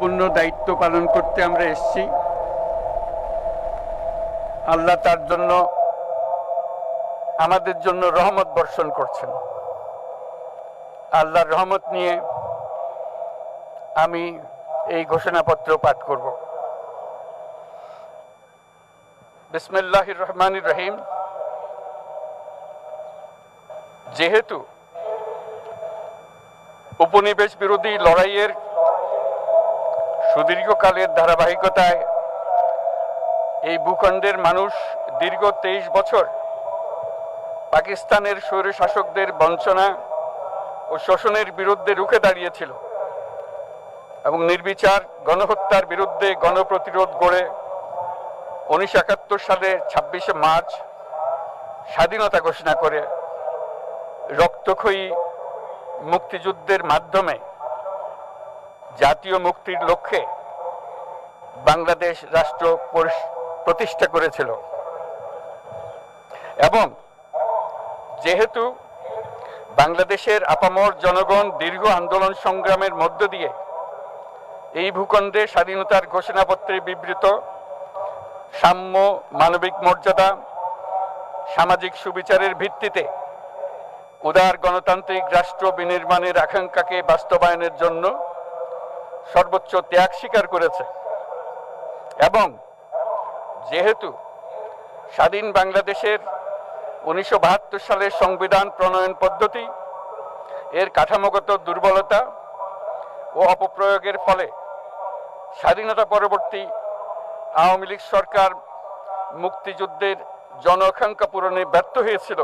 গুরুত্বপূর্ণ দায়িত্ব পালন করতে আমরা এসেছি। আল্লাহ তার জন্য আমাদের জন্য রহমত বর্ষণ করছেন। আল্লাহর রহমত নিয়ে আমি এই ঘোষণাপত্র পাঠ করব। বিসমিল্লাহির রহমানির রহিম। যেহেতু উপনিবেশ বিরোধী লড়াইয়ের সুদীর্ঘকালের ধারাবাহিকতায় এই ভূখণ্ডের মানুষ দীর্ঘ 23 বছর পাকিস্তানের স্বৈরশাসকদের বঞ্চনা ও শোষণের বিরুদ্ধে রুখে দাঁড়িয়েছিল এবং নির্বিচার গণহত্যার বিরুদ্ধে গণপ্রতিরোধ গড়ে 1971 সালের 26শে মার্চ স্বাধীনতা ঘোষণা করে রক্তক্ষয়ী মুক্তিযুদ্ধের মাধ্যমে জাতীয় মুক্তির লক্ষ্যে বাংলাদেশ রাষ্ট্র প্রতিষ্ঠা করেছিল। এবং যেহেতু বাংলাদেশের আপামর জনগণ দীর্ঘ আন্দোলন সংগ্রামের মধ্য দিয়ে এই ভূখণ্ডে স্বাধীনতার ঘোষণাপত্রে বিবৃত সাম্য, মানবিক মর্যাদা, সামাজিক সুবিচারের ভিত্তিতে উদার গণতান্ত্রিক রাষ্ট্র বিনির্মাণের আকাঙ্ক্ষাকে বাস্তবায়নের জন্য সর্বোচ্চ ত্যাগ স্বীকার করেছে, এবং যেহেতু স্বাধীন বাংলাদেশের 1972 সালের সংবিধান প্রণয়ন পদ্ধতি এর কাঠামোগত দুর্বলতা ও অপপ্রয়োগের ফলে স্বাধীনতা পরবর্তী আওয়ামী লীগ সরকার মুক্তিযুদ্ধের জন আকাঙ্ক্ষা পূরণে ব্যর্থ হয়েছিল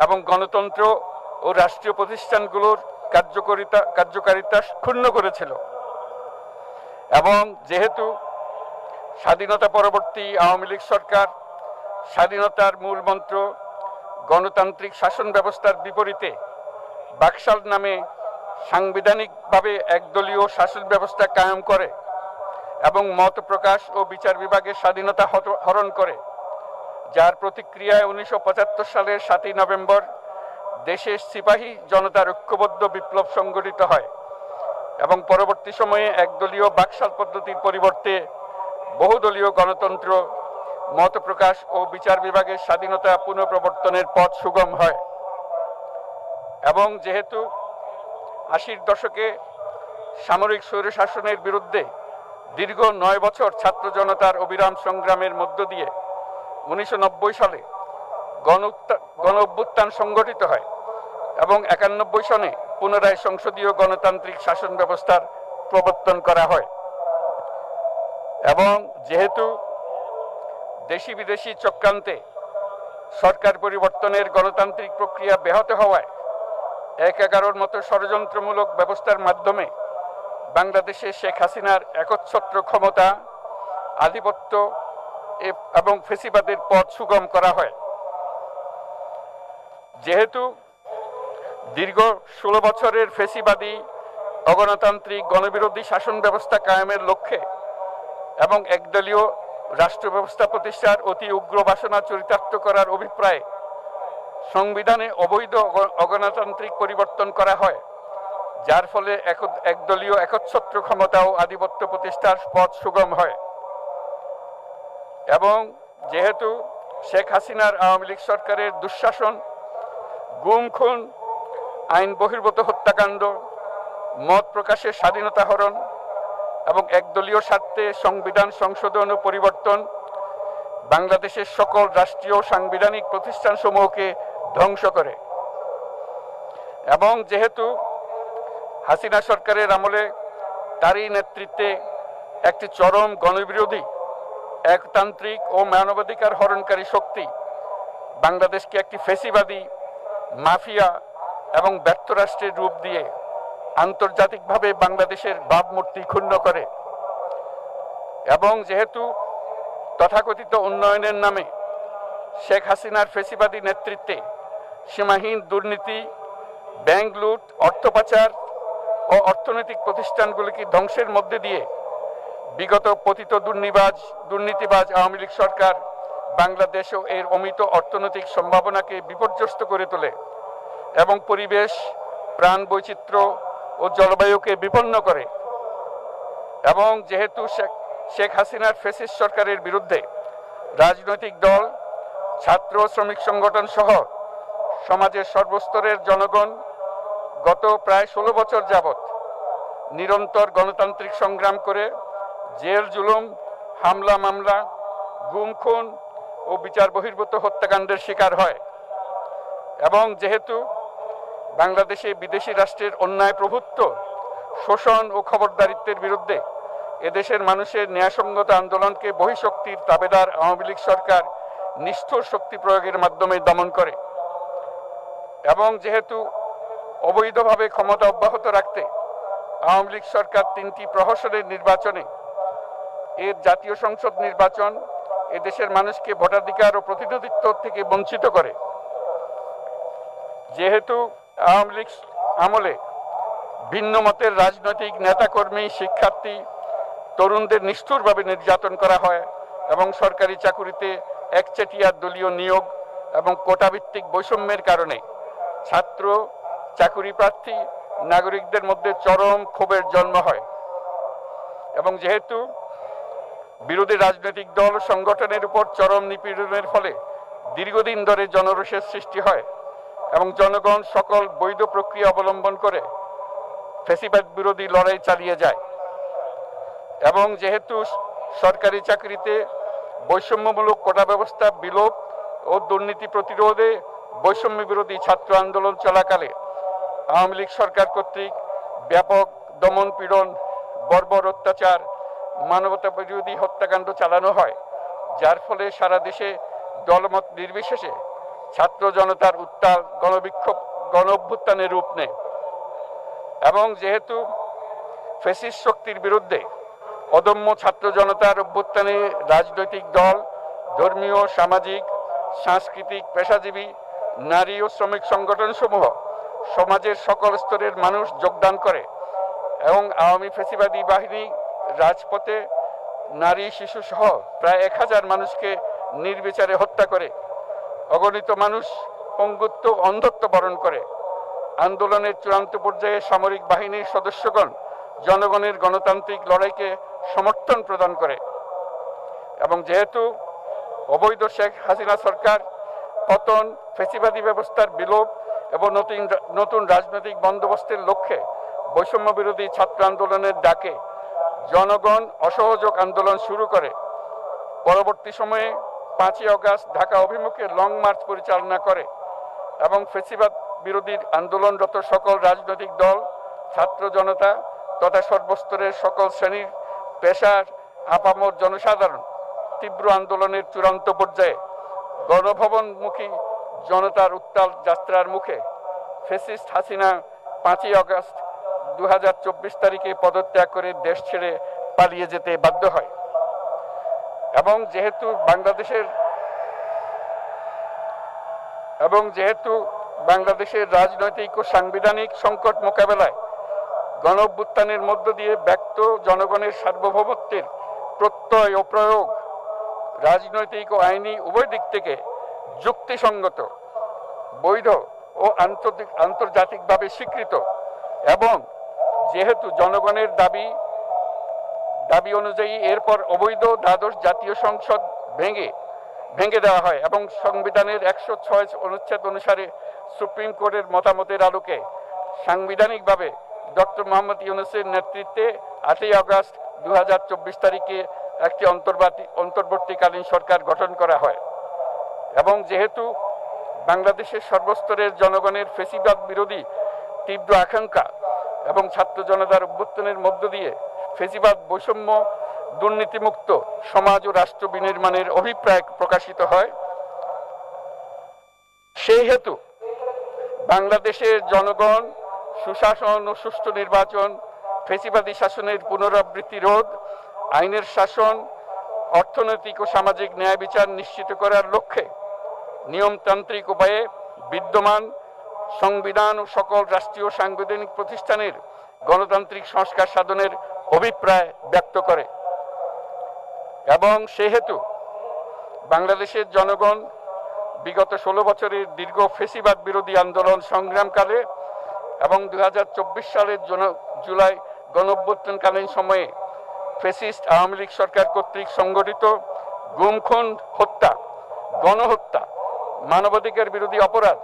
এবং গণতন্ত্র ও রাষ্ট্রীয় প্রতিষ্ঠানগুলোর কার্যকারিতা ক্ষুণ্ণ করেছিল। এবং যেহেতু স্বাধীনতা পরবর্তী আওয়ামী লীগ সরকার স্বাধীনতার মূল মন্ত্র গণতান্ত্রিক শাসন ব্যবস্থার বিপরীতে বাকশাল নামে সাংবিধানিকভাবে একদলীয় শাসন ব্যবস্থা কায়েম করে এবং মত প্রকাশ ও বিচার বিভাগের স্বাধীনতা হরণ করে, যার প্রতিক্রিয়ায় 1975 সালের 7ই নভেম্বর দেশের সিপাহী জনতার ঐক্যবদ্ধ বিপ্লব সংগঠিত হয় এবং পরবর্তী সময়ে একদলীয় বাকশাল পদ্ধতির পরিবর্তে বহুদলীয় গণতন্ত্র, মত প্রকাশ ও বিচার বিভাগের স্বাধীনতা পুনঃপ্রবর্তনের পথ সুগম হয়। এবং যেহেতু 80-র দশকে সামরিক স্বৈরশাসনের বিরুদ্ধে দীর্ঘ 9 বছর ছাত্র জনতার অবিরাম সংগ্রামের মধ্য দিয়ে 1990 সালে গণ অভ্যুত্থান সংগঠিত হয় এবং 91 সনে পুনরায় সংসদীয় গণতান্ত্রিক শাসন ব্যবস্থার প্রবর্তন করা হয়। এবং যেহেতু দেশি বিদেশি চক্রান্তে সরকার পরিবর্তনের গণতান্ত্রিক প্রক্রিয়া ব্যাহত হওয়ায় 1/11 মতো ষড়যন্ত্রমূলক ব্যবস্থার মাধ্যমে বাংলাদেশে শেখ হাসিনার একচ্ছত্র ক্ষমতা, আধিপত্য এবং ফেসিবাদের পথ সুগম করা হয়। যেহেতু দীর্ঘ 16 বছরের ফেসিবাদী অগণতান্ত্রিক গণবিরোধী শাসন ব্যবস্থা কায়েমের লক্ষ্যে এবং একদলীয় রাষ্ট্র ব্যবস্থা প্রতিষ্ঠার অতি উগ্র বাসনা চরিতার্থ করার অভিপ্রায়ে সংবিধানে অবৈধ অগণতান্ত্রিক পরিবর্তন করা হয়, যার ফলে একদলীয় একচ্ছত্র ক্ষমতা ও আধিপত্য প্রতিষ্ঠার পথ সুগম হয়। এবং যেহেতু শেখ হাসিনার আওয়ামী লীগ সরকারের দুঃশাসন, গুম খুন, আইন বহির্ভূত হত্যাকাণ্ড, মত প্রকাশের স্বাধীনতা হরণ এবং একদলীয় স্বার্থে সংবিধান সংশোধন ও পরিবর্তন বাংলাদেশের সকল রাষ্ট্রীয় সাংবিধানিক প্রতিষ্ঠানসমূহকে ধ্বংস করে। এবং যেহেতু হাসিনা সরকারের আমলে তারই নেতৃত্বে একটি চরম গণবিরোধী, একতান্ত্রিক ও মানবাধিকার হরণকারী শক্তি বাংলাদেশকে একটি ফেসিবাদী, মাফিয়া এবং ব্যর্থ রাষ্ট্রের রূপ দিয়ে আন্তর্জাতিকভাবে বাংলাদেশের ভাবমূর্তি ক্ষুণ্ণ করে, এবং যেহেতু তথাকথিত উন্নয়নের নামে শেখ হাসিনার ফেসিবাদী নেতৃত্বে সীমাহীন দুর্নীতি, ব্যাংক লুট, অর্থ পাচার ও অর্থনৈতিক প্রতিষ্ঠানগুলিকে ধ্বংসের মধ্যে দিয়ে বিগত পতিত দুর্নীতিবাজ আওয়ামী লীগ সরকার বাংলাদেশ ও এর অমিত অর্থনৈতিক সম্ভাবনাকে বিপর্যস্ত করে তোলে এবং পরিবেশ, প্রাণ বৈচিত্র্য ও জলবায়ুকে বিপন্ন করে। এবং যেহেতু শেখ হাসিনার ফ্যাসিস্ট সরকারের বিরুদ্ধে রাজনৈতিক দল, ছাত্র শ্রমিক সংগঠন সহ সমাজের সর্বস্তরের জনগণ গত প্রায় 16 বছর যাবৎ নিরন্তর গণতান্ত্রিক সংগ্রাম করে জেল জুলুম, হামলা মামলা, গুম খুন ও বিচার বহির্ভূত হত্যাকাণ্ডের শিকার হয় এবং যেহেতু বাংলাদেশে বিদেশি রাষ্ট্রের অন্যায় প্রভুত্ব, শোষণ ও খবরদারিত্বের বিরুদ্ধে এদেশের মানুষের ন্যায়সঙ্গত আন্দোলনকে বহিঃশক্তির তাবেদার আওয়ামী লীগ সরকার নিষ্ঠুর শক্তি প্রয়োগের মাধ্যমে দমন করে এবং যেহেতু অবৈধভাবে ক্ষমতা অব্যাহত রাখতে আওয়ামী লীগ সরকার 3টি প্রহসনের নির্বাচনে এর জাতীয় সংসদ নির্বাচন এদেশের মানুষকে ভোটাধিকার ও প্রতিনিধিত্ব থেকে বঞ্চিত করে, যেহেতু আওয়ামী লীগ আমলে ভিন্ন মতের রাজনৈতিক নেতাকর্মী, শিক্ষার্থী, তরুণদের নিষ্ঠুরভাবে নির্যাতন করা হয় এবং সরকারি চাকুরিতে একচেটিয়া দলীয় নিয়োগ এবং কোটাভিত্তিক বৈষম্যের কারণে ছাত্র, চাকুরি প্রার্থী, নাগরিকদের মধ্যে চরম ক্ষোভের জন্ম হয় এবং যেহেতু বিরোধী রাজনৈতিক দল সংগঠনের উপর চরম নিপীড়নের ফলে দীর্ঘদিন ধরে জনরোষের সৃষ্টি হয় এবং জনগণ সকল বৈধ প্রক্রিয়া অবলম্বন করে ফ্যাসিবাদ বিরোধী লড়াই চালিয়ে যায় এবং যেহেতু সরকারি চাকরিতে বৈষম্যমূলক কোটা ব্যবস্থা বিলোপ ও দুর্নীতি প্রতিরোধে বৈষম্য বিরোধী ছাত্র আন্দোলন চলাকালে আওয়ামী লীগ সরকার কর্তৃক ব্যাপক দমন পীড়ন, বর্বর অত্যাচার, মানবতা বিরোধী হত্যাকাণ্ড চালানো হয়, যার ফলে সারা দেশে দলমত নির্বিশেষে ছাত্র জনতার উত্তাল গণবিক্ষোভ গণ অভ্যুত্থানের রূপ নেয় এবং যেহেতু ফ্যাসিস্ট শক্তির বিরুদ্ধে অদম্য ছাত্র জনতার অভ্যুত্থানে রাজনৈতিক দল, ধর্মীয়, সামাজিক, সাংস্কৃতিক, পেশাজীবী, নারী ও শ্রমিক সংগঠনসমূহ সমাজের সকল স্তরের মানুষ যোগদান করে এবং আওয়ামী ফ্যাসিবাদী বাহিনী রাজপথে নারী, শিশু সহ প্রায় 1000 মানুষকে নির্বিচারে হত্যা করে, অগণিত মানুষ পঙ্গুত্ব, অন্ধত্ব বরণ করে। আন্দোলনের চূড়ান্ত পর্যায়ে সামরিক বাহিনীর সদস্যগণ জনগণের গণতান্ত্রিক লড়াইকে সমর্থন প্রদান করে এবং যেহেতু অবৈধ শেখ হাসিনা সরকার পতন, ফ্যাসিবাদী ব্যবস্থার বিলোপ এবং নতুন রাজনৈতিক বন্দোবস্তের লক্ষ্যে বৈষম্য বিরোধী ছাত্র আন্দোলনের ডাকে জনগণ অসহযোগ আন্দোলন শুরু করে, পরবর্তী সময়ে 5ই আগস্ট ঢাকা অভিমুখে লং মার্চ পরিচালনা করে এবং ফ্যাসিবাদ বিরোধী আন্দোলনরত সকল রাজনৈতিক দল, ছাত্র জনতা তথা সর্বস্তরের সকল শ্রেণীর, পেশার, আপামর জনসাধারণ তীব্র আন্দোলনের চূড়ান্ত পর্যায়ে গণভবনমুখী জনতার উত্তাল যাত্রার মুখে ফ্যাসিস্ট হাসিনা 5ই আগস্ট 2024 তারিখে পদত্যাগ করে দেশ ছেড়ে পালিয়ে যেতে বাধ্য হয় এবং যেহেতু বাংলাদেশের রাজনৈতিক ও সাংবিধানিক সংকট মোকাবেলায় গণ অভ্যুত্থানের মধ্য দিয়ে ব্যক্ত জনগণের সার্বভৌমত্বের প্রত্যয় ও প্রয়োগ রাজনৈতিক ও আইনি উভয় দিক থেকে যুক্তিসঙ্গত, বৈধ ও আন্তর্জাতিকভাবে স্বীকৃত এবং যেহেতু জনগণের দাবি অনুযায়ী এরপর অবৈধ দ্বাদশ জাতীয় সংসদ ভেঙে দেওয়া হয় এবং সংবিধানের 106 অনুচ্ছেদ অনুসারে সুপ্রিম কোর্টের মতামতের আলোকে সাংবিধানিকভাবে ডক্টর মোহাম্মদ ইউনূসের নেতৃত্বে 8ই আগস্ট 2024 তারিখে একটি অন্তর্বর্তীকালীন সরকার গঠন করা হয় এবং যেহেতু বাংলাদেশের সর্বস্তরের জনগণের ফ্যাসিবাদ বিরোধী তীব্র আকাঙ্ক্ষা এবং ছাত্র জনতার অভ্যুত্থানের মধ্য দিয়ে ফ্যাসিবাদ, বৈষম্য, দুর্নীতিমুক্ত সমাজ ও রাষ্ট্র বিনির্মাণের অভিপ্রায় প্রকাশিত হয়, সেই হেতু বাংলাদেশের জনগণ সুশাসন ও সুষ্ঠু নির্বাচন, ফ্যাসিবাদী শাসনের পুনরাবৃত্তি রোধ, আইনের শাসন, অর্থনৈতিক ও সামাজিক ন্যায় বিচার নিশ্চিত করার লক্ষ্যে নিয়মতান্ত্রিক উপায়ে বিদ্যমান সংবিধান ও সকল রাষ্ট্রীয় সাংবিধানিক প্রতিষ্ঠানের গণতান্ত্রিক সংস্কার সাধনের অভিপ্রায় ব্যক্ত করে এবং সেহেতু বাংলাদেশের জনগণ বিগত 16 বছরের দীর্ঘ ফ্যাসিবাদ বিরোধী আন্দোলন সংগ্রামকালে এবং 2024 সালের জুলাই গণঅভ্যুত্থানকালীন সময়ে ফ্যাসিস্ট আওয়ামী লীগ সরকার কর্তৃক সংগঠিত গুম খুন, হত্যা, গণহত্যা, মানবাধিকার বিরোধী অপরাধ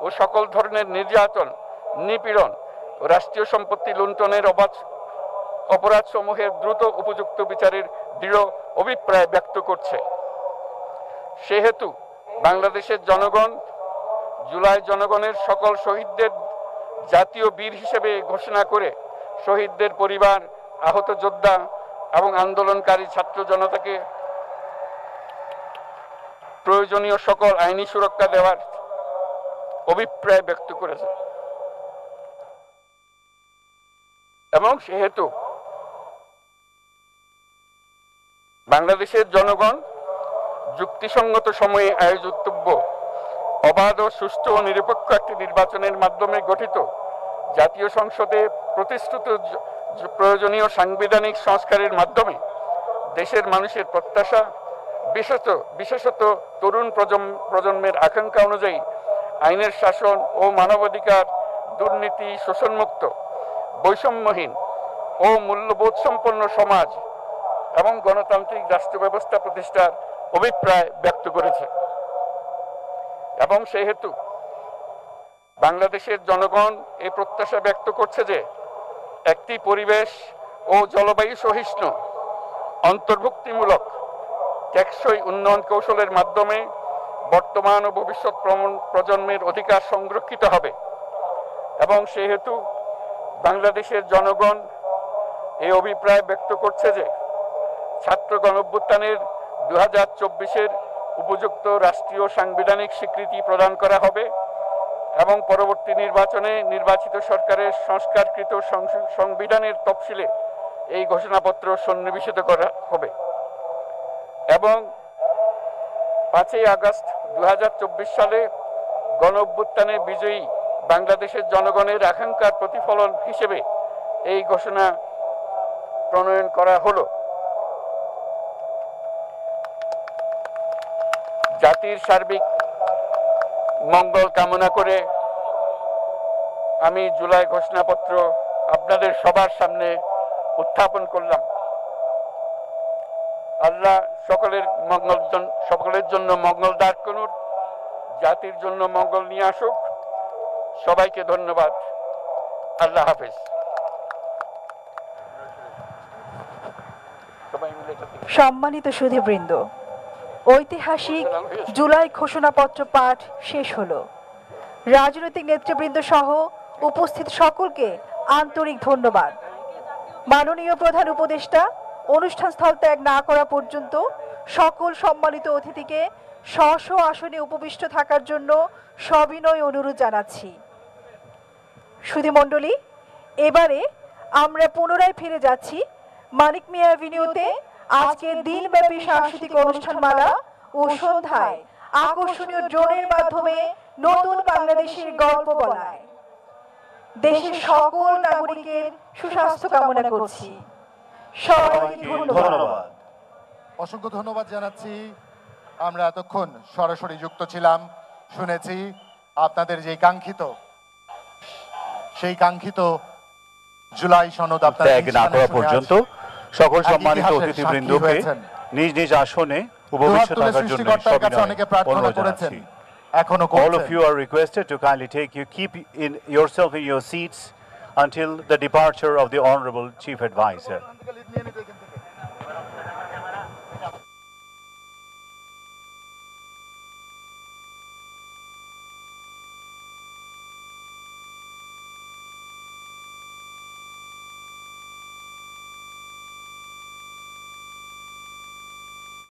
ও সকল ধরনের নির্যাতন, নিপীড়ন ও রাষ্ট্রীয় সম্পত্তি লুণ্ঠনের অপরাধ সমূহের দ্রুত উপযুক্ত বিচারের দৃঢ় অভিপ্রায় ব্যক্ত করছে। সেহেতু বাংলাদেশের জনগণ জুলাই জনগণের সকল শহীদদের জাতীয় বীর হিসেবে ঘোষণা করে শহীদদের পরিবার, আহত যোদ্ধা এবং আন্দোলনকারী ছাত্র জনতাকে প্রয়োজনীয় সকল আইনি সুরক্ষা দেওয়ার অভিপ্রায় ব্যক্ত করেছে এবং সেহেতু বাংলাদেশের জনগণ যুক্তিসঙ্গত সময়ে আয়োজিতব্য অবাধ ও সুষ্ঠু ও নিরপেক্ষ একটি নির্বাচনের মাধ্যমে গঠিত জাতীয় সংসদে প্রতিশ্রুত প্রয়োজনীয় সাংবিধানিক সংস্কারের মাধ্যমে দেশের মানুষের প্রত্যাশা, বিশেষত তরুণ প্রজন্মের আকাঙ্ক্ষা অনুযায়ী আইনের শাসন ও মানবাধিকার, দুর্নীতি, শোষণমুক্ত, বৈষম্যহীন ও মূল্যবোধ সম্পন্ন সমাজ এবং গণতান্ত্রিক রাষ্ট্র ব্যবস্থা প্রতিষ্ঠার অভিপ্রায় ব্যক্ত করেছে এবং সেহেতু বাংলাদেশের জনগণ এই প্রত্যাশা ব্যক্ত করছে যে একটি পরিবেশ ও জলবায়ু সহিষ্ণু, অন্তর্ভুক্তিমূলক, টেকসই উন্নয়ন কৌশলের মাধ্যমে বর্তমান ও ভবিষ্যৎ প্রজন্মের অধিকার সংরক্ষিত হবে এবং সেহেতু বাংলাদেশের জনগণ এই অভিপ্রায় ব্যক্ত করছে যে ছাত্র গণঅভ্যুত্থানের 2024-এর উপযুক্ত রাষ্ট্রীয় সাংবিধানিক স্বীকৃতি প্রদান করা হবে এবং পরবর্তী নির্বাচনে নির্বাচিত সরকারের সংস্কারকৃত সংবিধানের তফসিলে এই ঘোষণাপত্র সন্নিবেশিত করা হবে এবং 5ই আগস্ট 2024 সালে গণঅভ্যুত্থানে বিজয়ী বাংলাদেশের জনগণের আকাঙ্ক্ষার প্রতিফলন হিসেবে এই ঘোষণা প্রণয়ন করা হলো। জাতির সার্বিক মঙ্গল কামনা করে আমি জুলাই ঘোষণাপত্র আপনাদের সবার সামনে উত্থাপন করলাম। আল্লাহ সকলের জন্য মঙ্গল দান করুন, জাতির জন্য মঙ্গল নিয়ে আসুক। সবাইকে ধন্যবাদ। আল্লাহ হাফেজ। সম্মানিত সুধীবৃন্দ, ঐতিহাসিক জুলাই ঘোষণাপত্র পাঠ শেষ হলো। রাজনৈতিক নেতৃবৃন্দ সহ উপস্থিত সকলকে আন্তরিক ধন্যবাদ। মাননীয় প্রধান উপদেষ্টা অনুষ্ঠান স্থল ত্যাগ না করা পর্যন্ত সকল সম্মানিত অতিথিকে স্ব আসনে উপবিষ্ট থাকার জন্য সবিনয় অনুরোধ জানাচ্ছি। সুধীমণ্ডলী, এবারে আমরা পুনরায় ফিরে যাচ্ছি মানিক মিয়া অ্যাভিনিউতে আজকের দিনব্যাপী সাংস্কৃতিক অনুষ্ঠানমালা ও সন্ধ্যায় আকর্ষণীয় ড্রোনের মাধ্যমে নতুন বাংলাদেশের গল্প বলায়। দেশের সকল নাগরিকের সুস্বাস্থ্য কামনা করছি। সবাইকে ধন্যবাদ। অসংখ্য ধন্যবাদ জানাচ্ছি। আমরা এতক্ষণ সরাসরি যুক্ত ছিলাম, শুনেছি আপনাদের যে সেই কাঙ্ক্ষিত জুলাই সনদ ত্যাগ না করা পর্যন্ত সকল সম্মানিত অতিথিবৃন্দকে নিজ নিজ আসনে উপবিষ্ট থাকার জন্য অনেকে প্রার্থনা করেছেন, এখনো all of you are requested to kindly keep yourself in your seats until the departure of the Honorable Chief Advisor.